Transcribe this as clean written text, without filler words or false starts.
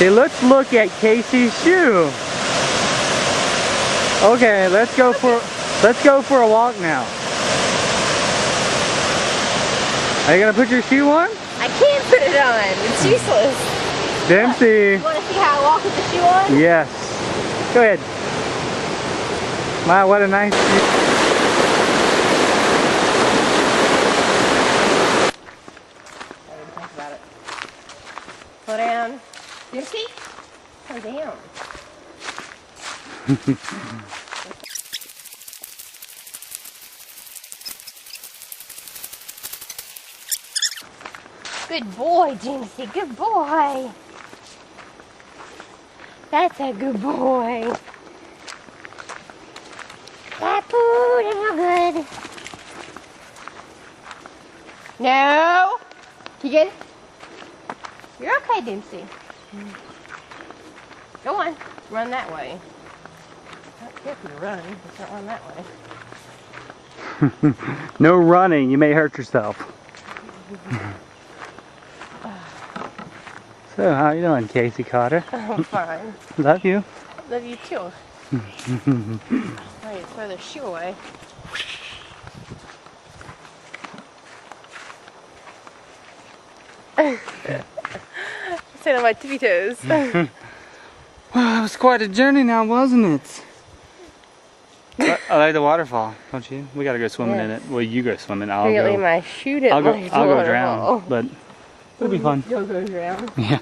Okay, let's look at Casey's shoe. Okay, let's go for a walk now. Are you gonna put your shoe on? I can't put it on. It's useless. Dempsey. You want to see how I walk with the shoe on? Yes. Go ahead. Wow, what a nice shoe. I didn't think about it. Slow down. Dempsey? Slow down. Good boy, Dempsey. Good boy. That's a good boy. That food is no good. No. You get it? You're okay, Dempsey. Go on. Run that way. I don't care if you run. Just don't run that way. No running. You may hurt yourself. So, how you doing, Casey Cotter? I'm fine. Love you. Love you too. Alright, throw the shoe away. Sit on my tippy toes. Well, it was quite a journey now, wasn't it? I like the waterfall, don't you? We gotta go swimming in it. Well, you go swimming. I'll Apparently my shoe didn't go drown, but it'll be fun. You'll go drown. Yeah.